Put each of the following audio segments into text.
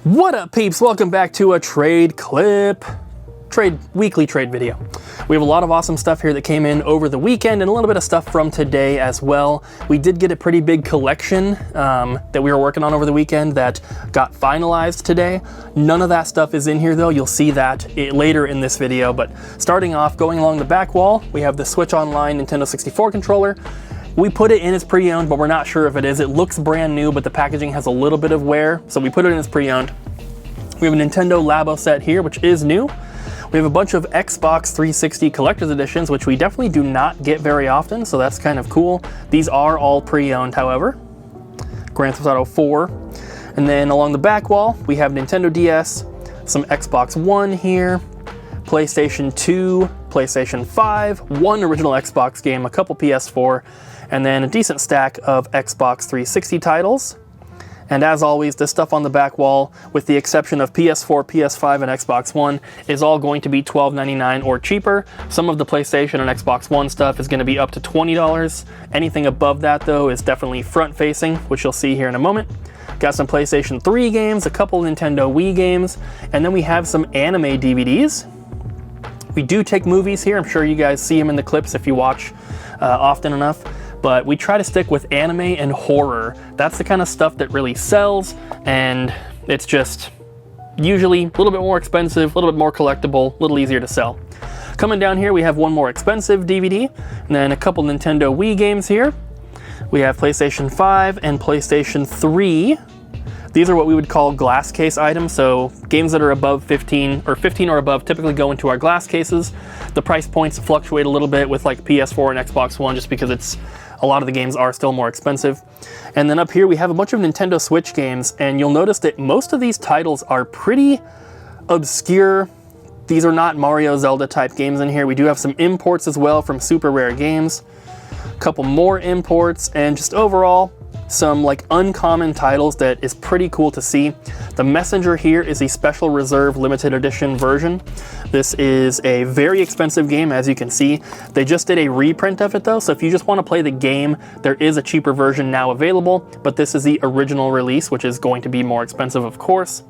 What up, peeps? Welcome back to a trade clip. Weekly trade video. We have a lot of awesome stuff here that came in over the weekend and a little bit of stuff from today as well. We did get a pretty big collection that we were working on over the weekend that got finalized today. None of that stuff is in here though. You'll see that later in this video. But starting off, going along the back wall, we have the Switch Online Nintendo 64 controller. We put it in as pre-owned, but we're not sure if it is. It looks brand new, but the packaging has a little bit of wear, so we put it in as pre-owned. We have a Nintendo Labo set here, which is new. We have a bunch of Xbox 360 collector's editions, which we definitely do not get very often, so that's kind of cool. These are all pre-owned, however. Grand Theft Auto 4. And then along the back wall, we have Nintendo DS, some Xbox One here, PlayStation 2, PlayStation 5, one original Xbox game, a couple PS4, and then a decent stack of Xbox 360 titles. And as always, this stuff on the back wall, with the exception of PS4, PS5, and Xbox One, is all going to be $12.99 or cheaper. Some of the PlayStation and Xbox One stuff is going to be up to $20. Anything above that, though, is definitely front-facing, which you'll see here in a moment. Got some PlayStation 3 games, a couple Nintendo Wii games, and then we have some anime DVDs. We do take movies here. I'm sure you guys see them in the clips if you watch often enough. But we try to stick with anime and horror. That's the kind of stuff that really sells, and it's just usually a little bit more expensive, a little bit more collectible, a little easier to sell. Coming down here, we have one more expensive DVD, and then a couple Nintendo Wii games here. We have PlayStation 5 and PlayStation 3. These are what we would call glass case items, so games that are above 15 or above typically go into our glass cases. The price points fluctuate a little bit with like PS4 and Xbox One just because a lot of the games are still more expensive. And then up here we have a bunch of Nintendo Switch games, and you'll notice that most of these titles are pretty obscure. These are not Mario, Zelda type games in here. We do have some imports as well from super rare games. A couple more imports, and just overall some like uncommon titles that is pretty cool to see. The Messenger here is a special reserve limited edition version. This is a very expensive game, as you can see. They just did a reprint of it though, so if you just want to play the game, there is a cheaper version now available, but this is the original release, which is going to be more expensive, of course.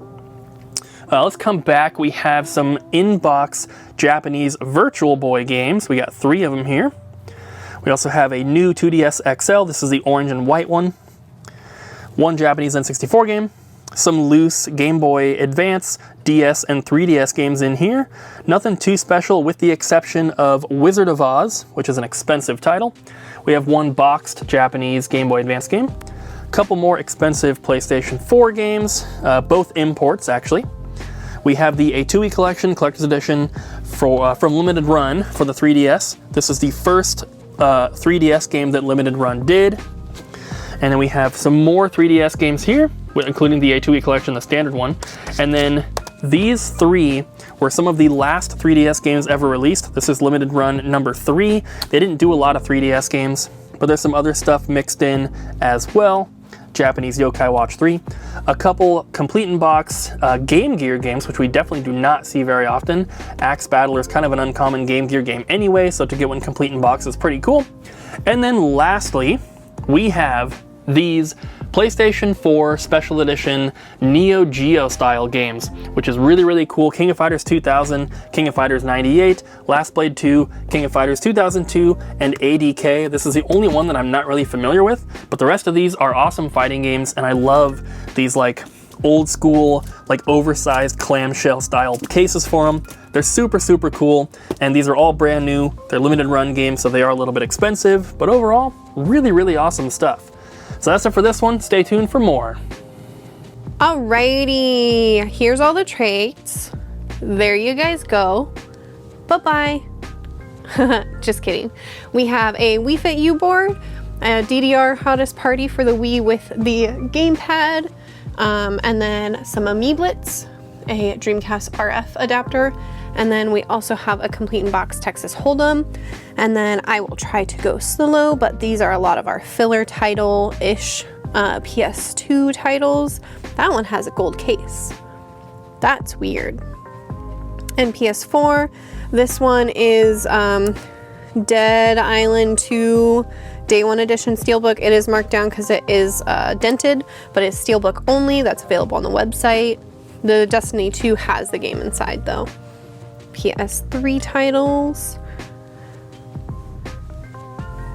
Let's come back. We have some in-box Japanese Virtual Boy games. We got 3 of them here. We also have a new 2DS XL. This is the orange and white one. One Japanese N64 game. Some loose Game Boy Advance, DS, and 3DS games in here. Nothing too special with the exception of Wizard of Oz, which is an expensive title. We have one boxed Japanese Game Boy Advance game. A couple more expensive PlayStation 4 games, both imports actually. We have the Etui Collection Collector's Edition from Limited Run for the 3DS. This is the first 3DS game that Limited Run did. And then we have some more 3DS games here, including the Etui Collection, the standard one. And then these 3 were some of the last 3DS games ever released. This is Limited Run number 3. They didn't do a lot of 3DS games, but there's some other stuff mixed in as well. Japanese Yokai Watch 3. A couple complete in box Game Gear games, which we definitely do not see very often. Axe Battler is kind of an uncommon Game Gear game anyway, so to get one complete in box is pretty cool. And then lastly, we have these PlayStation 4 Special Edition Neo Geo style games, which is really, really cool. King of Fighters 2000, King of Fighters 98, Last Blade 2, King of Fighters 2002, and ADK. This is the only one that I'm not really familiar with, but the rest of these are awesome fighting games, and I love these like old school, like oversized clamshell style cases for them. They're super, super cool, and these are all brand new. They're limited run games, so they are a little bit expensive, but overall, really, really awesome stuff. So that's it for this one. Stay tuned for more. Alrighty, here's all the trades. There you guys go. Bye-bye. Just kidding. We have a Wii Fit U board, a DDR Hottest Party for the Wii with the gamepad, and then some Amiiblets, a Dreamcast RF adapter, and then we also have a complete in box Texas Hold'em. And then I will try to go slow, but these are a lot of our filler title-ish PS2 titles. That one has a gold case. That's weird. And PS4, this one is Dead Island 2 Day 1 Edition Steelbook. It is marked down because it is dented, but it's Steelbook only. That's available on the website. The Destiny 2 has the game inside though. PS3 titles.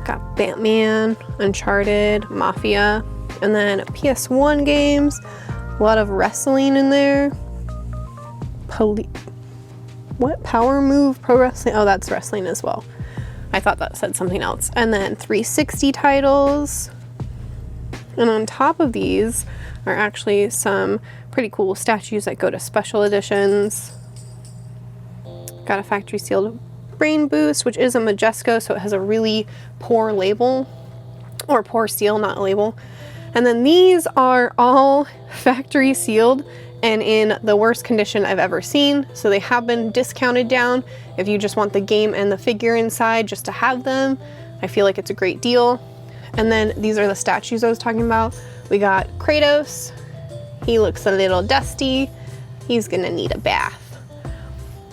Got Batman, Uncharted, Mafia, and then PS1 games. A lot of wrestling in there. What? Power Move Pro Wrestling? Oh, that's wrestling as well. I thought that said something else. And then 360 titles. And on top of these are actually some pretty cool statues that go to special editions. Got a factory sealed Brain Boost, which is a Majesco, so it has a really poor label, or poor seal, not label. And then these are all factory sealed and in the worst condition I've ever seen. So they have been discounted down if you just want the game and the figure inside just to have them. I feel like it's a great deal. And then these are the statues I was talking about. We got Kratos. He looks a little dusty. He's gonna need a bath.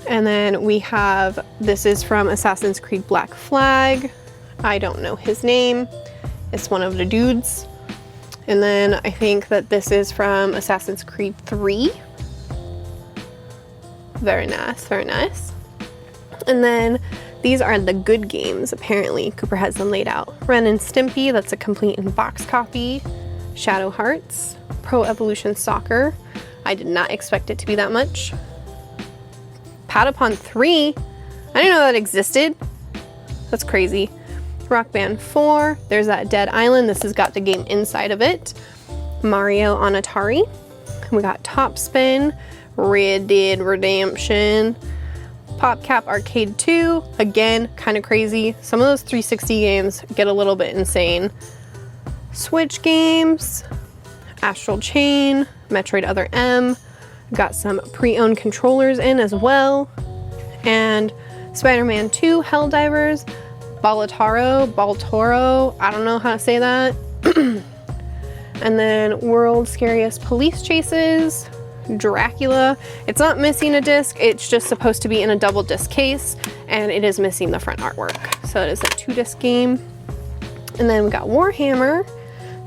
And then we have, this is from Assassin's Creed Black Flag. I don't know his name. It's one of the dudes. And then I think that this is from Assassin's Creed 3. Very nice, very nice. And then these are the good games, apparently. Cooper has them laid out. Ren and Stimpy, that's a complete in-box copy. Shadow Hearts, Pro Evolution Soccer. I did not expect it to be that much. Patapon 3, I didn't know that existed. That's crazy. Rock Band 4, there's that Dead Island. This has got the game inside of it. Mario on Atari. We got Top Spin, Red Dead Redemption, PopCap Arcade 2, again, kind of crazy. Some of those 360 games get a little bit insane. Switch games, Astral Chain, Metroid Other M, got some pre-owned controllers in as well, and Spider-Man 2 Helldivers, Baltoro, I don't know how to say that. And then World's Scariest Police Chases, Dracula. It's not missing a disc, it's just supposed to be in a double disc case, and it is missing the front artwork. So it is a 2-disc game. And then we got Warhammer,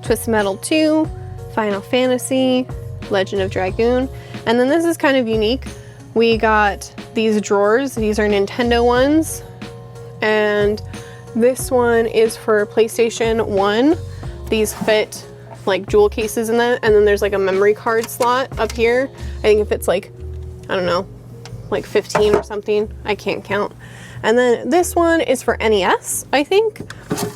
Twisted Metal 2, Final Fantasy, Legend of Dragoon. And then this is kind of unique. We got these drawers. These are Nintendo ones. And this one is for PlayStation 1. These fit like jewel cases in that. And then there's like a memory card slot up here. I think it fits like, I don't know, like 15 or something. I can't count. And then this one is for NES, I think.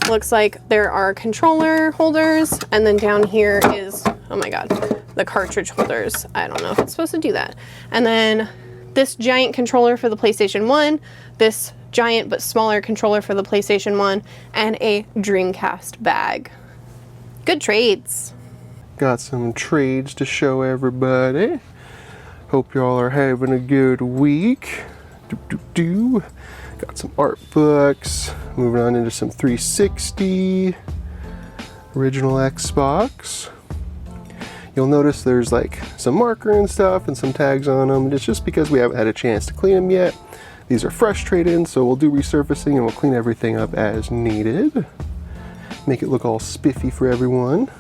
Looks like there are controller holders. And then down here is, oh my God, the cartridge holders. I don't know if it's supposed to do that. And then this giant controller for the PlayStation 1, this giant but smaller controller for the PlayStation 1, and a Dreamcast bag. Good trades. Got some trades to show everybody. Hope y'all are having a good week. Got some art books. Moving on into some 360. Original Xbox. You'll notice there's like some marker and stuff and some tags on them. It's just because we haven't had a chance to clean them yet. These are fresh trade-ins, so we'll do resurfacing and we'll clean everything up as needed. Make it look all spiffy for everyone.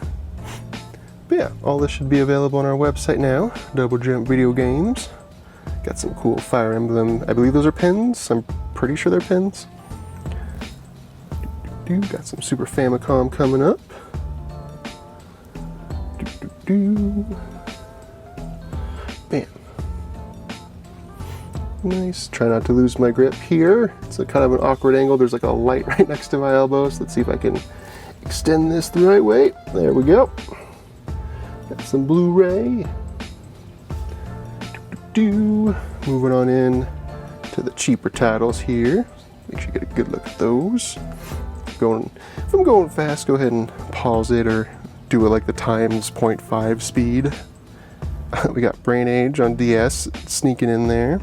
But yeah, all this should be available on our website now. Double Jump Video Games. Got some cool Fire Emblem, I believe those are pins. I'm pretty sure they're pins. Got some Super Famicom coming up. Bam. Nice. Try not to lose my grip here. It's a kind of an awkward angle. There's like a light right next to my elbow. So let's see if I can extend this the right way. There we go. Got some Blu-ray. Moving on in to the cheaper titles here. Make sure you get a good look at those. If I'm going fast, go ahead and pause it or do it like the times 0.5 speed. We got Brain Age on DS sneaking in there.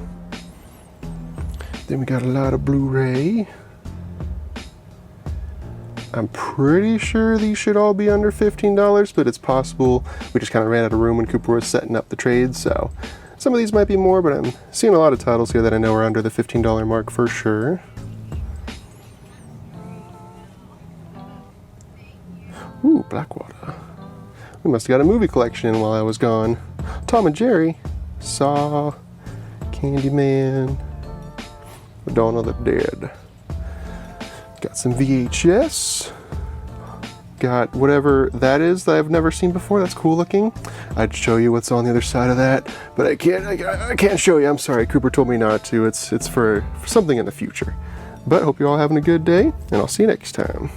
Then we got a lot of Blu-ray. I'm pretty sure these should all be under $15, but it's possible we just kind of ran out of room when Cooper was setting up the trades, so some of these might be more, but I'm seeing a lot of titles here that I know are under the $15 mark for sure. Ooh, Blackwater. We must have got a movie collection in while I was gone. Tom and Jerry. Saw, Candyman, Dawn of the Dead. Got some VHS. Got whatever that is that I've never seen before. That's cool looking. I'd show you what's on the other side of that, but I can't show you. I'm sorry, Cooper told me not to. It's for something in the future. But hope you're all having a good day, and I'll see you next time.